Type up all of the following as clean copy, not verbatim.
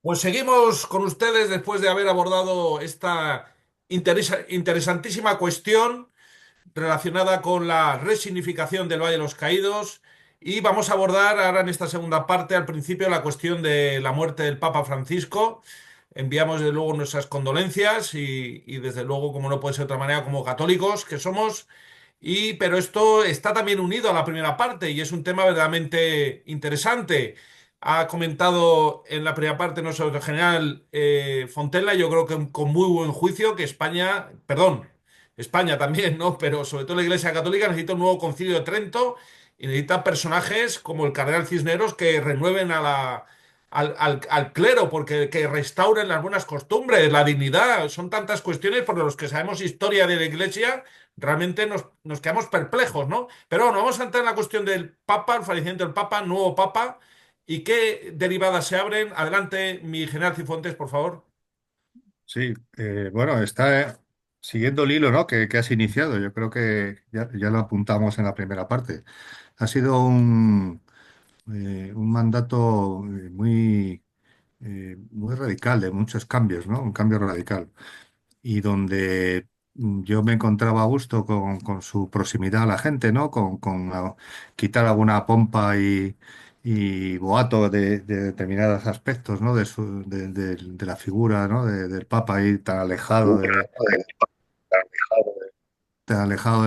Pues seguimos con ustedes después de haber abordado esta interesantísima cuestión relacionada con la resignificación del Valle de los Caídos y vamos a abordar ahora en esta segunda parte, al principio, la cuestión de la muerte del Papa Francisco. Enviamos desde luego nuestras condolencias y desde luego, como no puede ser de otra manera, como católicos que somos. Pero esto está también unido a la primera parte y es un tema verdaderamente interesante. Ha comentado en la primera parte nuestro general Fontella, yo creo que con muy buen juicio, que España, perdón, España también, ¿no? Pero sobre todo la Iglesia Católica necesita un nuevo Concilio de Trento y necesita personajes como el Cardenal Cisneros que renueven al clero, porque que restauren las buenas costumbres, la dignidad. Son tantas cuestiones por las que sabemos historia de la Iglesia, realmente nos quedamos perplejos, ¿no? Pero bueno, vamos a entrar en la cuestión del Papa, el fallecimiento del Papa, nuevo Papa, y qué derivadas se abren. Adelante, mi general Cifuentes, por favor. Sí, bueno, está siguiendo el hilo, ¿no? que has iniciado. Yo creo que ya lo apuntamos en la primera parte. Ha sido un mandato muy radical, de muchos cambios, ¿no? Un cambio radical. Y donde yo me encontraba a gusto con su proximidad a la gente, ¿no? Con quitar alguna pompa y boato de determinados aspectos, ¿no? De la figura, ¿no? Del Papa ahí tan alejado de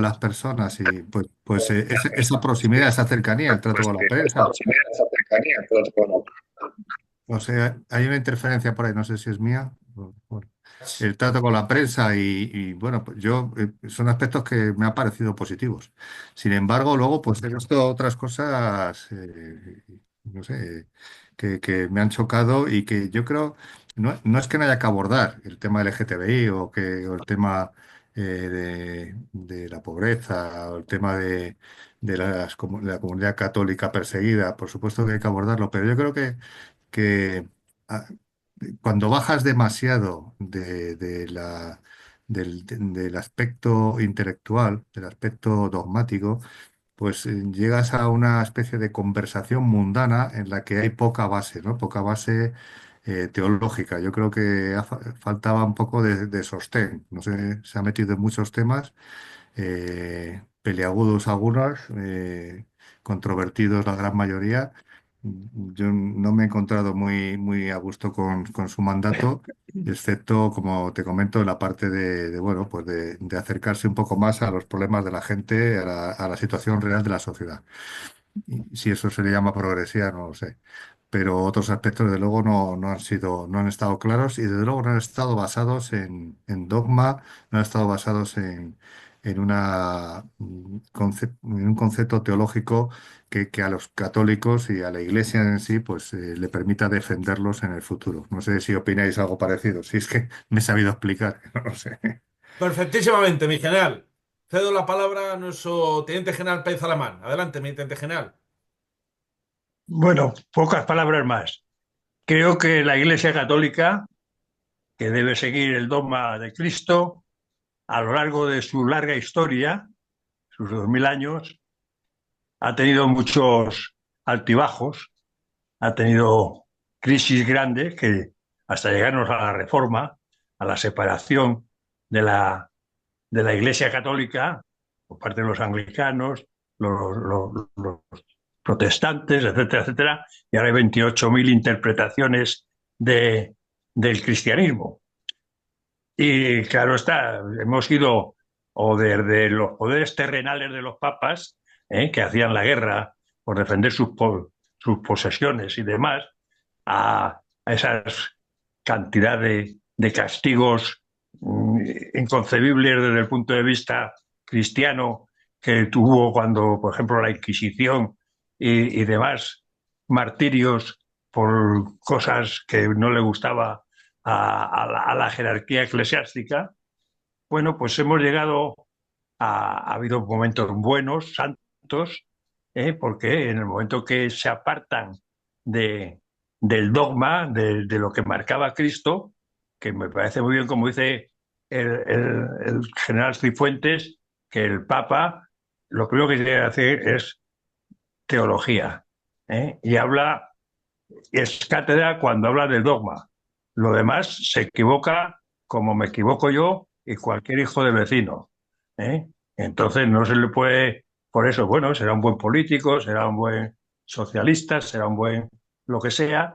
las personas y esa proximidad, esa cercanía, el trato con la prensa. O sea, hay una interferencia por ahí, no sé si es mía. Bueno, el trato con la prensa bueno, pues son aspectos que me han parecido positivos. Sin embargo, luego pues he visto otras cosas, no sé, que me han chocado y que yo creo, no es que no haya que abordar el tema LGTBI o el tema de la pobreza o el tema de la comunidad católica perseguida, por supuesto que hay que abordarlo, pero yo creo que ah, cuando bajas demasiado del aspecto intelectual, del aspecto dogmático, pues llegas a una especie de conversación mundana en la que hay poca base, ¿no? Poca base teológica. Yo creo que faltaba un poco de sostén. No sé, se ha metido en muchos temas, peliagudos algunos, controvertidos la gran mayoría. Yo no me he encontrado muy a gusto con su mandato, excepto, como te comento, en la parte bueno, pues de acercarse un poco más a los problemas de la gente, a la situación real de la sociedad. Y si eso se le llama progresía, no lo sé. Pero otros aspectos, desde luego, no han estado claros y desde luego no han estado basados en dogma, no han estado basados en un concepto teológico que a los católicos y a la Iglesia en sí, pues le permita defenderlos en el futuro. No sé si opináis algo parecido. Si es que me he sabido explicar, no lo sé. Perfectísimamente, mi general. Cedo la palabra a nuestro teniente general Pérez Alamán. Adelante, mi teniente general. Bueno, pocas palabras más. Creo que la Iglesia Católica, que debe seguir el dogma de Cristo a lo largo de su larga historia, sus 2000 años, ha tenido muchos altibajos, ha tenido crisis grandes que hasta llegarnos a la reforma, a la separación de la Iglesia Católica por parte de los anglicanos, los protestantes, etcétera, etcétera, y ahora hay 28.000 interpretaciones de, del cristianismo. Y claro está, hemos ido o desde los poderes terrenales de los papas, que hacían la guerra por defender sus posesiones y demás, a esas cantidades de castigos inconcebibles desde el punto de vista cristiano que tuvo cuando, por ejemplo, la Inquisición y demás martirios por cosas que no le gustaba a la jerarquía eclesiástica. Bueno, pues hemos llegado ha habido momentos buenos, santos, porque en el momento que se apartan de, del dogma, de lo que marcaba Cristo, que me parece muy bien, como dice el general Cifuentes, que el Papa lo primero que tiene que hacer es teología, y habla, es cátedra cuando habla del dogma. Lo demás se equivoca como me equivoco yo y cualquier hijo de vecino, ¿eh? Entonces no se le puede, por eso, bueno, será un buen político, será un buen socialista, será un buen lo que sea,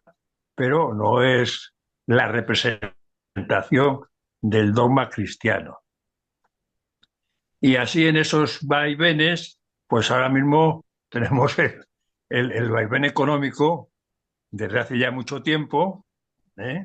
pero no es la representación del dogma cristiano. Y así en esos vaivenes, pues ahora mismo tenemos el vaivén económico desde hace ya mucho tiempo, ¿eh?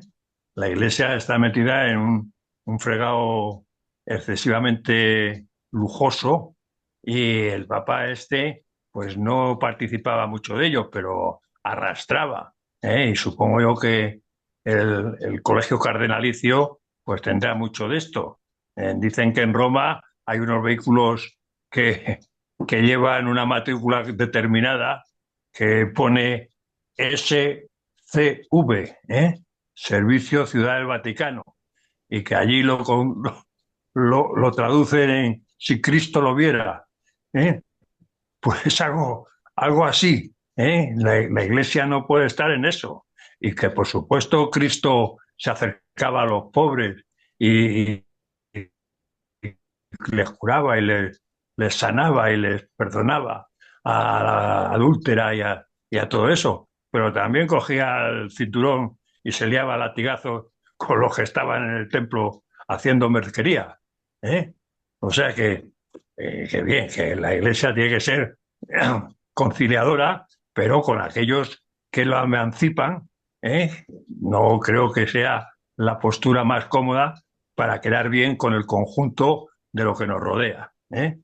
La Iglesia está metida en un fregado excesivamente lujoso y el Papa este, pues no participaba mucho de ello, pero arrastraba, ¿eh? Y supongo yo que el colegio cardenalicio, pues tendrá mucho de esto. Dicen que en Roma hay unos vehículos que, que llevan una matrícula determinada que pone SCV, ¿eh? Servicio Ciudad del Vaticano, y que allí lo traducen en si Cristo lo viera, ¿eh? Pues algo así, ¿eh? La Iglesia no puede estar en eso. Y que por supuesto Cristo se acercaba a los pobres y les curaba y les sanaba y les perdonaba a la adúltera y a todo eso. Pero también cogía el cinturón y se liaba a latigazos con los que estaban en el templo haciendo mercería, ¿eh? O sea que bien, que la Iglesia tiene que ser conciliadora, pero con aquellos que lo emancipan, ¿eh? No creo que sea la postura más cómoda para quedar bien con el conjunto de lo que nos rodea, ¿eh?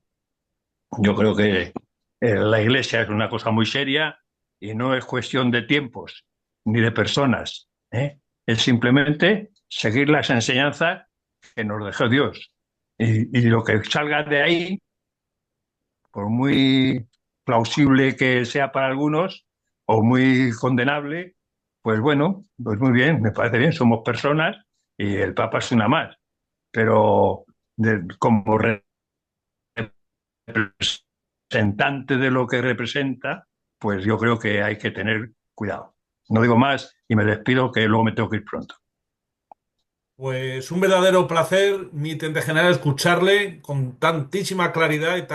Yo creo que la Iglesia es una cosa muy seria y no es cuestión de tiempos ni de personas, ¿eh? Es simplemente seguir las enseñanzas que nos dejó Dios. Y lo que salga de ahí, por muy plausible que sea para algunos o muy condenable, pues bueno, pues muy bien, me parece bien, somos personas y el Papa es una más, pero como representante de lo que representa, pues yo creo que hay que tener cuidado. No digo más y me despido que luego me tengo que ir pronto. Pues un verdadero placer, mi teniente general, escucharle con tantísima claridad y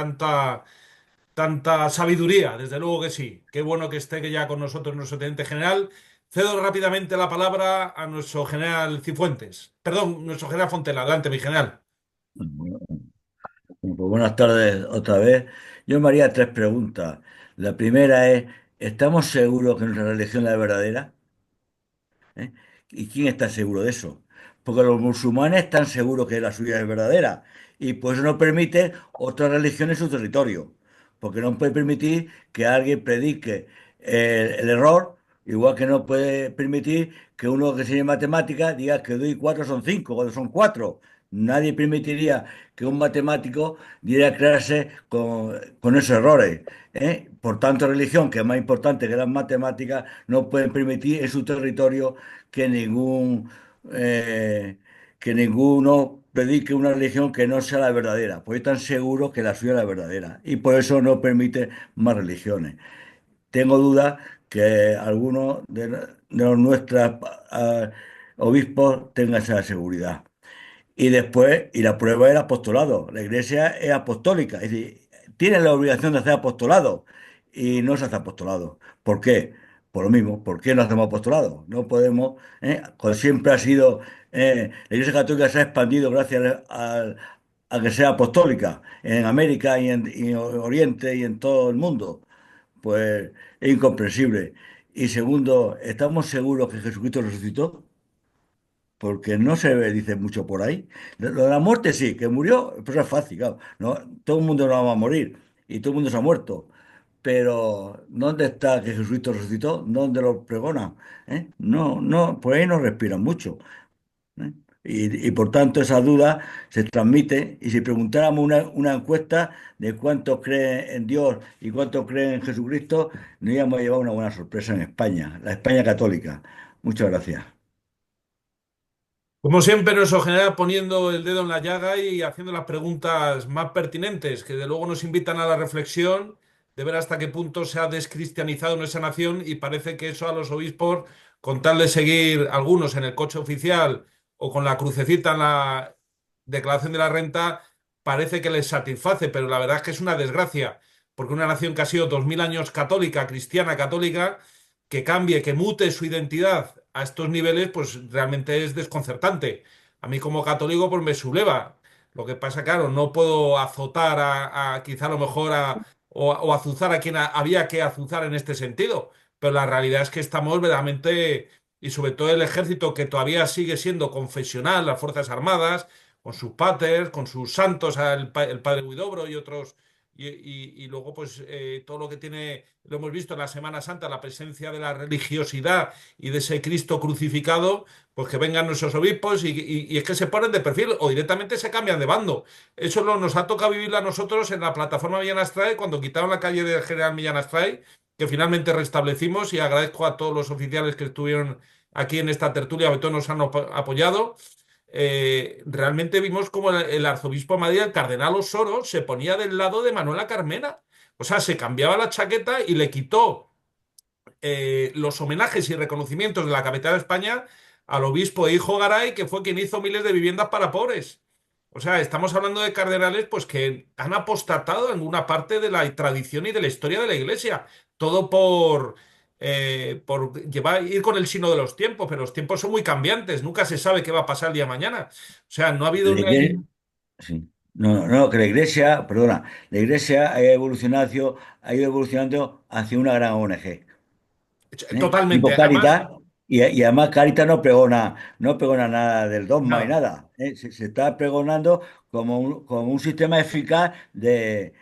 tanta sabiduría, desde luego que sí. Qué bueno que esté ya con nosotros nuestro teniente general. Cedo rápidamente la palabra a nuestro general Cifuentes. Perdón, nuestro general Fontela. Adelante, mi general. Bueno, pues buenas tardes otra vez. Yo me haría tres preguntas. La primera es, ¿estamos seguros que nuestra religión es la verdadera? ¿Eh? ¿Y quién está seguro de eso? Porque los musulmanes están seguros que la suya es verdadera y por eso no permiten otra religión en su territorio. Porque no puede permitir que alguien predique el error, igual que no puede permitir que uno que enseñe matemáticas diga que 2 y 4 son 5 cuando son 4. Nadie permitiría que un matemático diera clase con esos errores, ¿eh? Por tanto, religión, que es más importante que las matemáticas, no pueden permitir en su territorio que eh, que ninguno predique una religión que no sea la verdadera, pues están seguros que la suya es la verdadera y por eso no permite más religiones. Tengo dudas que algunos de los nuestros obispos tengan esa seguridad. Y después, y la prueba es el apostolado. La iglesia es apostólica, es decir, tiene la obligación de hacer apostolado y no se hace apostolado. ¿Por qué? Por lo mismo, ¿por qué no hacemos apostolado? No podemos, como siempre ha sido, la iglesia católica se ha expandido gracias a que sea apostólica en América y en Oriente y en todo el mundo. Pues es incomprensible. Y segundo, ¿estamos seguros que Jesucristo resucitó? Porque no se dice mucho por ahí. Lo de la muerte sí, que murió, pues es fácil, claro. No, todo el mundo no va a morir y todo el mundo se ha muerto. Pero ¿dónde está que Jesucristo resucitó? ¿Dónde lo pregonan? No, no, por ahí no respiran mucho. ¿Eh? Y por tanto esa duda se transmite y si preguntáramos una encuesta de cuántos creen en Dios y cuántos creen en Jesucristo, nos íbamos a llevar una buena sorpresa en España, la España católica. Muchas gracias. Como siempre, nuestro general poniendo el dedo en la llaga y haciendo las preguntas más pertinentes, que de luego nos invitan a la reflexión de ver hasta qué punto se ha descristianizado nuestra nación y parece que eso a los obispos con tal de seguir algunos en el coche oficial o con la crucecita en la declaración de la renta, parece que les satisface, pero la verdad es que es una desgracia, porque una nación que ha sido 2000 años católica, cristiana católica, que cambie, que mute su identidad a estos niveles, pues realmente es desconcertante. A mí como católico, pues me subleva. Lo que pasa, claro, no puedo azotar quizá a lo mejor o azuzar a quien había que azuzar en este sentido, pero la realidad es que estamos verdaderamente, y sobre todo el ejército que todavía sigue siendo confesional, las Fuerzas Armadas, con sus paters, con sus santos, el padre Huidobro y otros, y luego pues todo lo que tiene, lo hemos visto en la Semana Santa, la presencia de la religiosidad y de ese Cristo crucificado, pues que vengan nuestros obispos y es que se ponen de perfil o directamente se cambian de bando. Eso nos ha tocado vivirlo a nosotros en la plataforma Millán Astray cuando quitaron la calle del General Millán Astray, que finalmente restablecimos, y agradezco a todos los oficiales que estuvieron aquí en esta tertulia, que todos nos han apoyado. Realmente vimos como el arzobispo de Madrid, el cardenal Osoro, se ponía del lado de Manuela Carmena. O sea, se cambiaba la chaqueta y le quitó los homenajes y reconocimientos de la capital de España al obispo Hijo Garay, que fue quien hizo miles de viviendas para pobres. O sea, estamos hablando de cardenales pues que han apostatado en una parte de la tradición y de la historia de la Iglesia. Todo por ir con el signo de los tiempos, pero los tiempos son muy cambiantes, nunca se sabe qué va a pasar el día de mañana. O sea, no ha habido La una... iglesia, sí. No, no, que la iglesia, perdona, la iglesia ha ido evolucionando hacia una gran ONG. Totalmente. Tipo Además, Caritas, y además Caritas no pregona nada del dogma y nada. nada. Se está pregonando como un sistema eficaz de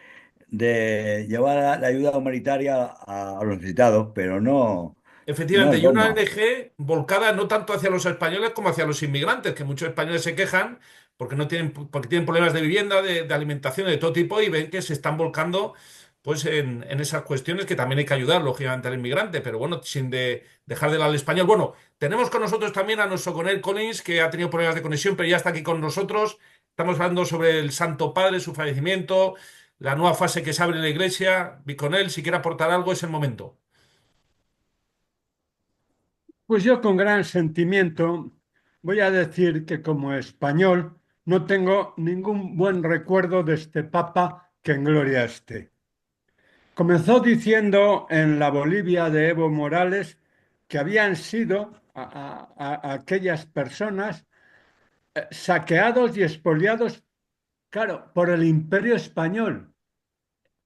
llevar la ayuda humanitaria a los necesitados, pero no Efectivamente, el y una dogma. ONG volcada no tanto hacia los españoles como hacia los inmigrantes, que muchos españoles se quejan porque tienen problemas de vivienda, de alimentación, de todo tipo, y ven que se están volcando pues en esas cuestiones que también hay que ayudar, lógicamente, al inmigrante, pero bueno, sin dejar de lado al español. Bueno, tenemos con nosotros también a nuestro Conel Collins, que ha tenido problemas de conexión, pero ya está aquí con nosotros. Estamos hablando sobre el Santo Padre, su fallecimiento, la nueva fase que se abre en la Iglesia. Conel, si quiere aportar algo, es el momento. Pues yo con gran sentimiento voy a decir que como español no tengo ningún buen recuerdo de este Papa que en gloria esté. Comenzó diciendo en la Bolivia de Evo Morales que habían sido a aquellas personas saqueados y expoliados, claro, por el Imperio Español.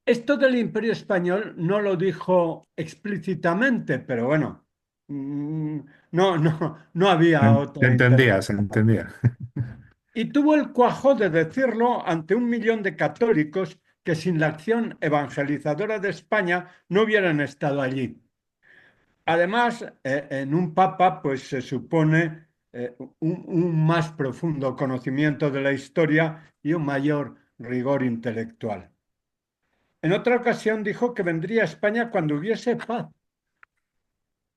Esto del Imperio Español no lo dijo explícitamente, pero bueno, mm, no había Se otra entendía, se interpretación. entendía. Y tuvo el cuajo de decirlo ante 1 millón de católicos que sin la acción evangelizadora de España no hubieran estado allí. Además, en un papa, pues se supone un más profundo conocimiento de la historia y un mayor rigor intelectual. En otra ocasión dijo que vendría a España cuando hubiese paz.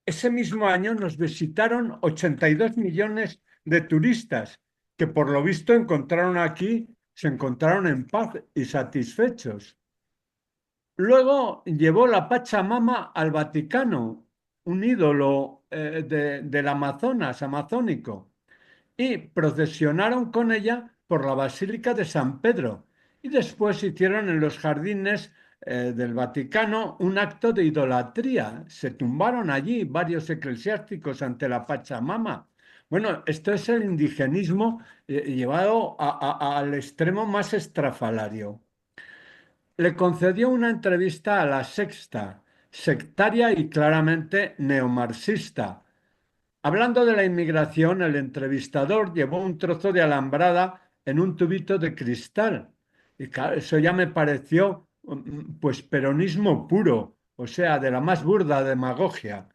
Ese mismo año nos visitaron 82 millones de turistas que por lo visto encontraron aquí, se encontraron en paz y satisfechos. Luego llevó la Pachamama al Vaticano, un ídolo del Amazonas, amazónico, y procesionaron con ella por la Basílica de San Pedro. Y después hicieron en los jardines del Vaticano un acto de idolatría. Se tumbaron allí varios eclesiásticos ante la Pachamama. Bueno, esto es el indigenismo llevado al extremo más estrafalario. Le concedió una entrevista a La Sexta, sectaria y claramente neomarxista. Hablando de la inmigración, el entrevistador llevó un trozo de alambrada en un tubito de cristal. Y claro, eso ya me pareció, pues, peronismo puro, o sea, de la más burda demagogia.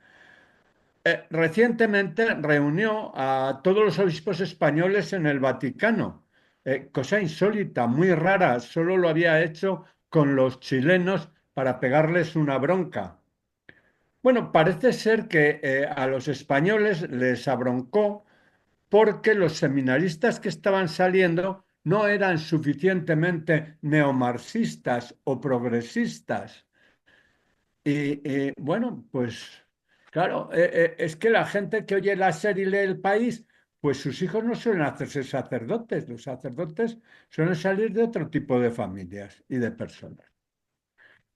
Recientemente reunió a todos los obispos españoles en el Vaticano, cosa insólita, muy rara, solo lo había hecho con los chilenos para pegarles una bronca. Bueno, parece ser que a los españoles les abroncó porque los seminaristas que estaban saliendo no eran suficientemente neomarxistas o progresistas. Bueno, pues Claro, es que la gente que oye la serie y lee El País, pues sus hijos no suelen hacerse sacerdotes. Los sacerdotes suelen salir de otro tipo de familias y de personas.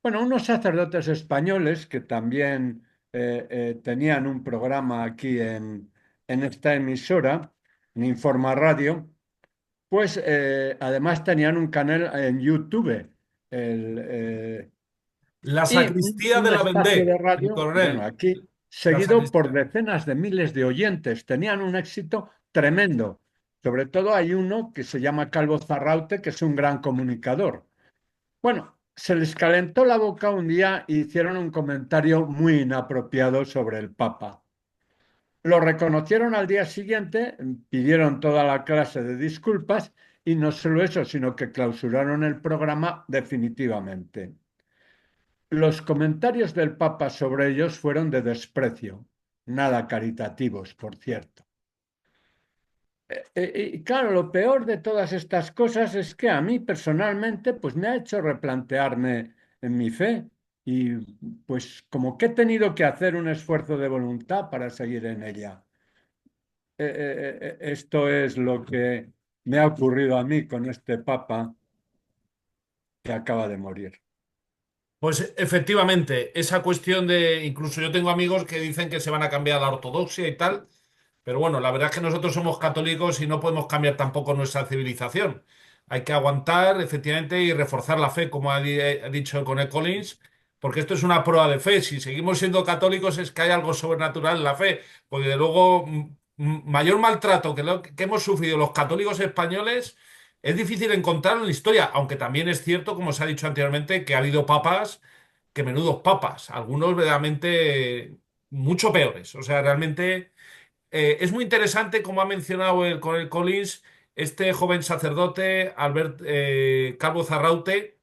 Bueno, unos sacerdotes españoles que también tenían un programa aquí en esta emisora, en Informa Radio, pues además tenían un canal en YouTube. El, La y sacristía de un la espacio de Vendée, el radio, bueno, coronel. aquí La seguido por sacristía. decenas de miles de oyentes. Tenían un éxito tremendo. Sobre todo hay uno que se llama Calvo Zarraute, que es un gran comunicador. Bueno, se les calentó la boca un día y hicieron un comentario muy inapropiado sobre el Papa. Lo reconocieron al día siguiente, pidieron toda la clase de disculpas y no solo eso, sino que clausuraron el programa definitivamente. Los comentarios del Papa sobre ellos fueron de desprecio, nada caritativos, por cierto. Y claro, lo peor de todas estas cosas es que a mí personalmente pues me ha hecho replantearme en mi fe y pues como que he tenido que hacer un esfuerzo de voluntad para seguir en ella. Esto es lo que me ha ocurrido a mí con este Papa que acaba de morir. Pues efectivamente, esa cuestión de, incluso yo tengo amigos que dicen que se van a cambiar a la ortodoxia y tal, pero bueno, la verdad es que nosotros somos católicos y no podemos cambiar tampoco nuestra civilización. Hay que aguantar, efectivamente, y reforzar la fe, como ha dicho Conel Collins, porque esto es una prueba de fe. Si seguimos siendo católicos es que hay algo sobrenatural en la fe, porque de luego mayor maltrato que hemos sufrido los católicos españoles es difícil encontrarlo en la historia, aunque también es cierto, como se ha dicho anteriormente, que ha habido papas, que menudos papas, algunos verdaderamente mucho peores. O sea, realmente es muy interesante, como ha mencionado el coronel Collins, este joven sacerdote, Albert Calvo Zarraute,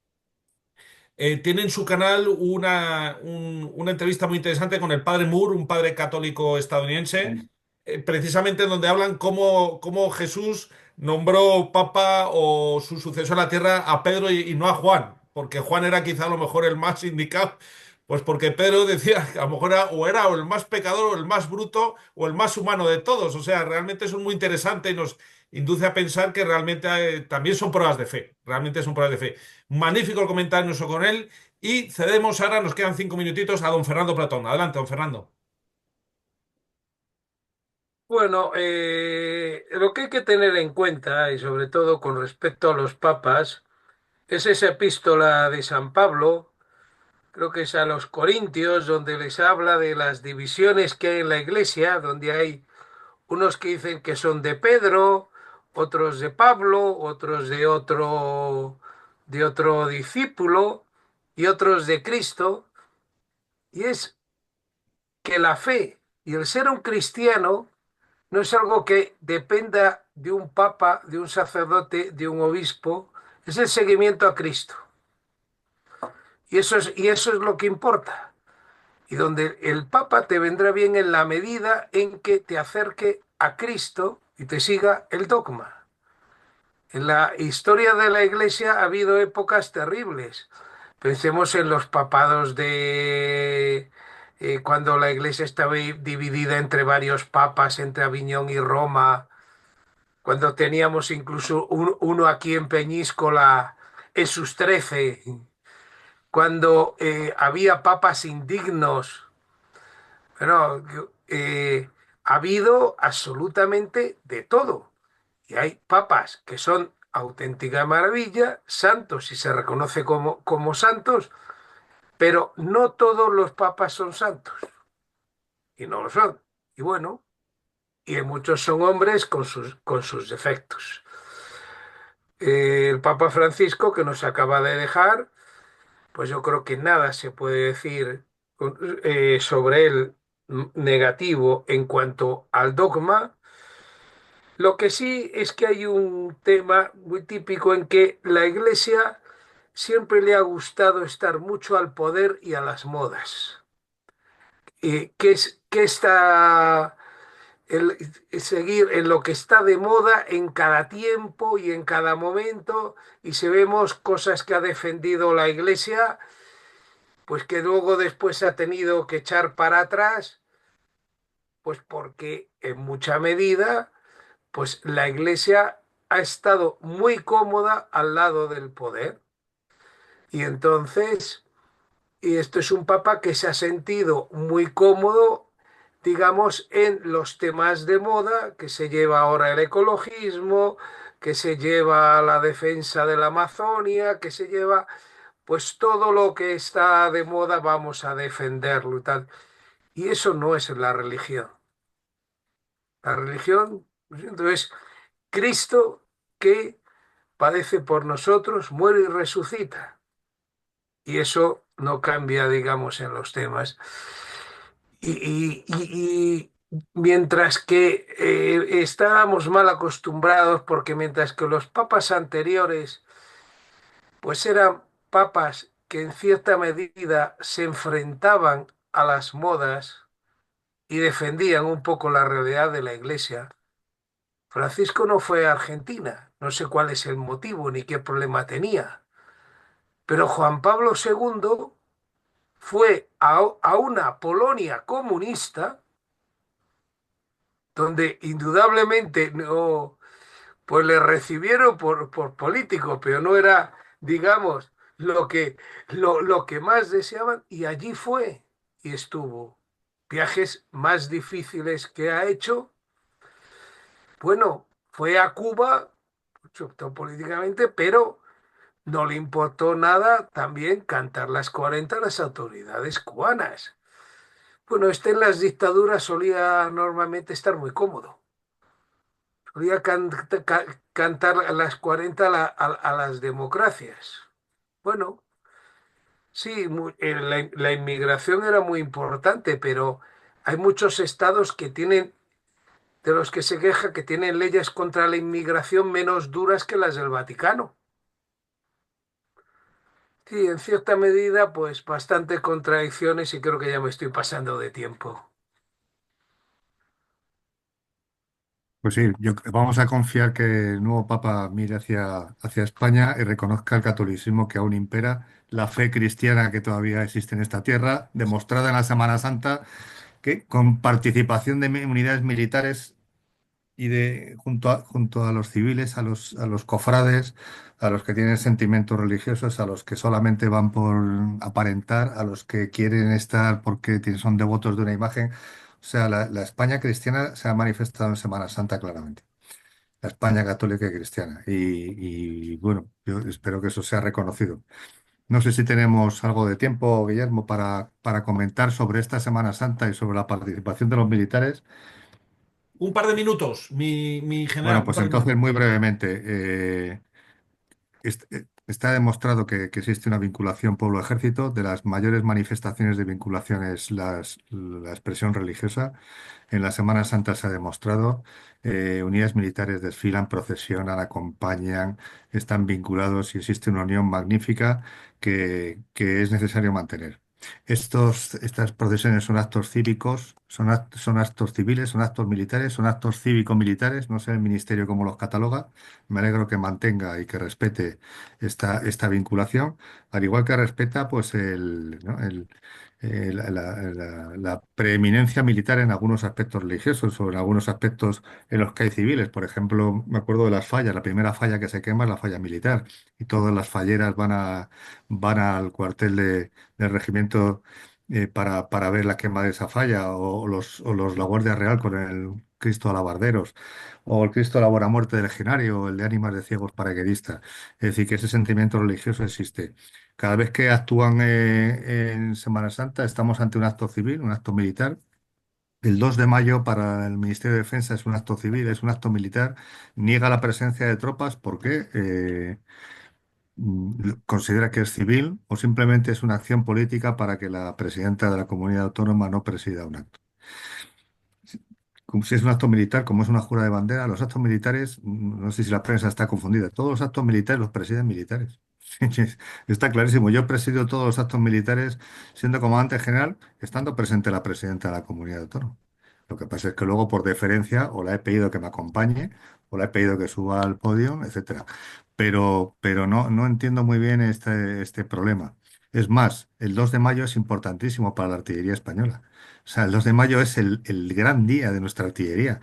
tiene en su canal una entrevista muy interesante con el padre Moore, un padre católico estadounidense, ¿Eh? precisamente donde hablan cómo Jesús nombró papa o su sucesor a la tierra a Pedro y no a Juan, porque Juan era quizá a lo mejor el más indicado, pues porque Pedro decía que a lo mejor era o el más pecador o el más bruto o el más humano de todos. O sea, realmente eso es muy interesante y nos induce a pensar que realmente también son pruebas de fe, realmente son pruebas de fe. Magnífico el comentario nuestro con él y cedemos ahora, nos quedan 5 minutitos a don Fernando Platón. Adelante, don Fernando. Bueno, lo que hay que tener en cuenta, y sobre todo con respecto a los papas, es esa epístola de San Pablo, creo que es a los Corintios, donde les habla de las divisiones que hay en la iglesia, donde hay unos que dicen que son de Pedro, otros de Pablo, otros de otro discípulo y otros de Cristo, y es que la fe y el ser un cristiano no es algo que dependa de un papa, de un sacerdote, de un obispo, es el seguimiento a Cristo. Y eso es lo que importa. Y donde el papa te vendrá bien en la medida en que te acerque a Cristo y te siga el dogma. En la historia de la Iglesia ha habido épocas terribles. Pensemos en los papados de cuando la Iglesia estaba dividida entre varios papas, entre Aviñón y Roma, cuando teníamos incluso uno aquí en Peñíscola en sus 13, cuando había papas indignos. Bueno, ha habido absolutamente de todo. Y hay papas que son auténtica maravilla, santos y se reconoce como santos, pero no todos los papas son santos. Y no lo son. Y bueno, y muchos son hombres con sus defectos. El Papa Francisco, que nos acaba de dejar, pues yo creo que nada se puede decir sobre él negativo en cuanto al dogma. Lo que sí es que hay un tema muy típico en que la Iglesia siempre le ha gustado estar mucho al poder y a las modas. Que está seguir en lo que está de moda en cada tiempo y en cada momento, y si vemos cosas que ha defendido la Iglesia, pues que luego después ha tenido que echar para atrás, Pues porque en mucha medida, pues la Iglesia ha estado muy cómoda al lado del poder. Y entonces, y esto es un papa que se ha sentido muy cómodo, digamos, en los temas de moda, que se lleva ahora el ecologismo, que se lleva la defensa de la Amazonia, que se lleva, pues todo lo que está de moda vamos a defenderlo y tal. Y eso no es la religión. La religión, pues, entonces, Cristo que padece por nosotros, muere y resucita. Y eso no cambia, digamos, en los temas. Y mientras que estábamos mal acostumbrados, porque mientras que los papas anteriores, pues eran papas que en cierta medida se enfrentaban a las modas y defendían un poco la realidad de la Iglesia. Francisco no fue a Argentina, no sé cuál es el motivo ni qué problema tenía, pero Juan Pablo II fue a una Polonia comunista donde indudablemente no, pues le recibieron por político, pero no era, digamos, lo que más deseaban, y allí fue y estuvo. Viajes más difíciles que ha hecho. Bueno, fue a Cuba, se optó políticamente, pero no le importó nada también cantar las 40 a las autoridades cubanas. Bueno, este en las dictaduras solía normalmente estar muy cómodo. Solía cantar a las 40 a las democracias. Bueno, sí, la inmigración era muy importante, pero hay muchos estados que tienen, de los que se queja, que tienen leyes contra la inmigración menos duras que las del Vaticano. Sí, en cierta medida, pues bastante contradicciones y creo que ya me estoy pasando de tiempo. Pues sí, vamos a confiar que el nuevo Papa mire hacia España y reconozca el catolicismo que aún impera, la fe cristiana que todavía existe en esta tierra, demostrada en la Semana Santa, que con participación de unidades militares y junto a los civiles, a los cofrades, a los que tienen sentimientos religiosos, a los que solamente van por aparentar, a los que quieren estar porque son devotos de una imagen. O sea, la España cristiana se ha manifestado en Semana Santa claramente. La España católica y cristiana. Y bueno, yo espero que eso sea reconocido. No sé si tenemos algo de tiempo, Guillermo, para comentar sobre esta Semana Santa y sobre la participación de los militares. Un par de minutos, mi Bueno, general, un pues par de minutos. entonces muy brevemente. Está demostrado que existe una vinculación pueblo-ejército. De las mayores manifestaciones de vinculación es la expresión religiosa. En la Semana Santa se ha demostrado. Unidades militares desfilan, procesionan, acompañan, están vinculados y existe una unión magnífica que es necesario mantener. Estas procesiones son actos cívicos, son actos civiles, son actos militares, son actos cívico-militares. No sé el ministerio cómo los cataloga. Me alegro que mantenga y que respete esta vinculación, al igual que respeta pues ¿no? La preeminencia militar en algunos aspectos religiosos o en algunos aspectos en los que hay civiles. Por ejemplo, me acuerdo de las fallas. La primera falla que se quema es la falla militar y todas las falleras van al cuartel del regimiento para ver la quema de esa falla o la Guardia Real con el Cristo Alabarderos o el Cristo de la Buena Muerte del Legionario o el de Ánimas de Ciegos Paraquedistas. Es decir, que ese sentimiento religioso existe. Cada vez que actúan en Semana Santa estamos ante un acto civil, un acto militar. El 2 de mayo para el Ministerio de Defensa es un acto civil, es un acto militar. Niega la presencia de tropas porque considera que es civil o simplemente es una acción política para que la presidenta de la comunidad autónoma no presida un acto. Como si es un acto militar, como es una jura de bandera, los actos militares, no sé si la prensa está confundida, todos los actos militares los presiden militares. Está clarísimo, yo presido todos los actos militares siendo comandante general, estando presente la presidenta de la comunidad autónoma. Lo que pasa es que luego por deferencia o la he pedido que me acompañe o la he pedido que suba al podio, etcétera. Pero no entiendo muy bien este problema. Es más, el 2 de mayo es importantísimo para la artillería española. O sea, el 2 de mayo es el gran día de nuestra artillería,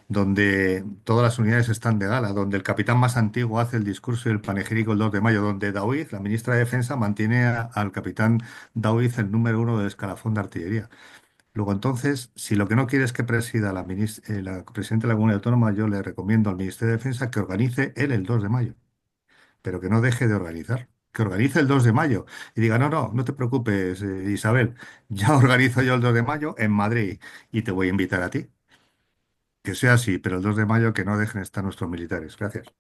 donde todas las unidades están de gala, donde el capitán más antiguo hace el discurso y el panegírico el 2 de mayo, donde Daoiz, la ministra de Defensa, mantiene al capitán Daoiz el número uno del escalafón de artillería. Luego, entonces, si lo que no quiere es que presida la presidenta de la Comunidad Autónoma, yo le recomiendo al Ministerio de Defensa que organice él el 2 de mayo, pero que no deje de organizar. Que organice el 2 de mayo y diga, no, no, no te preocupes, Isabel, ya organizo yo el 2 de mayo en Madrid y te voy a invitar a ti. Que sea así, pero el 2 de mayo que no dejen estar nuestros militares. Gracias.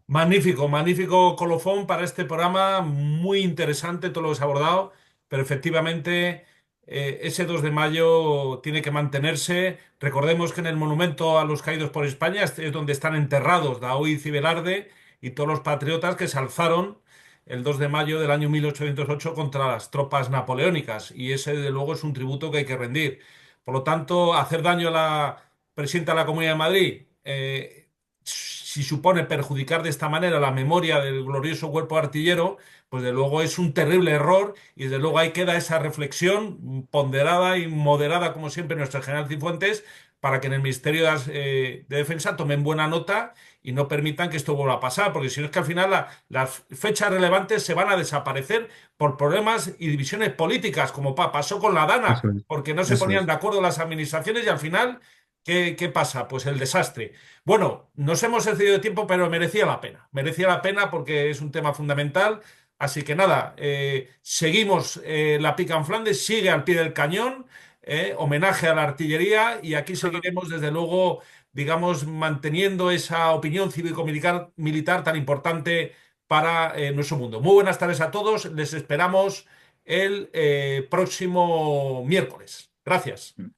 Magnífico, magnífico colofón para este programa, muy interesante todo lo que se ha abordado, pero efectivamente ese 2 de mayo tiene que mantenerse. Recordemos que en el Monumento a los Caídos por España es donde están enterrados Daoiz y Velarde y todos los patriotas que se alzaron el 2 de mayo del año 1808 contra las tropas napoleónicas, y ese desde luego es un tributo que hay que rendir. Por lo tanto, hacer daño a la presidenta de la Comunidad de Madrid, si supone perjudicar de esta manera la memoria del glorioso cuerpo artillero, pues de luego es un terrible error, y desde luego ahí queda esa reflexión ponderada y moderada, como siempre, nuestro general Cifuentes, para que en el Ministerio de Defensa tomen buena nota y no permitan que esto vuelva a pasar, porque si no es que al final las fechas relevantes se van a desaparecer por problemas y divisiones políticas, como pasó con la Eso Dana, es. porque no se Eso ponían es. de acuerdo las administraciones y al final, ¿qué pasa? Pues el desastre. Bueno, nos hemos excedido de tiempo, pero merecía la pena. Merecía la pena porque es un tema fundamental. Así que nada, seguimos la pica en Flandes, sigue al pie del cañón, homenaje a la artillería, y aquí seguiremos desde luego, digamos, manteniendo esa opinión cívico-militar militar tan importante para nuestro mundo. Muy buenas tardes a todos, les esperamos el próximo miércoles. Gracias.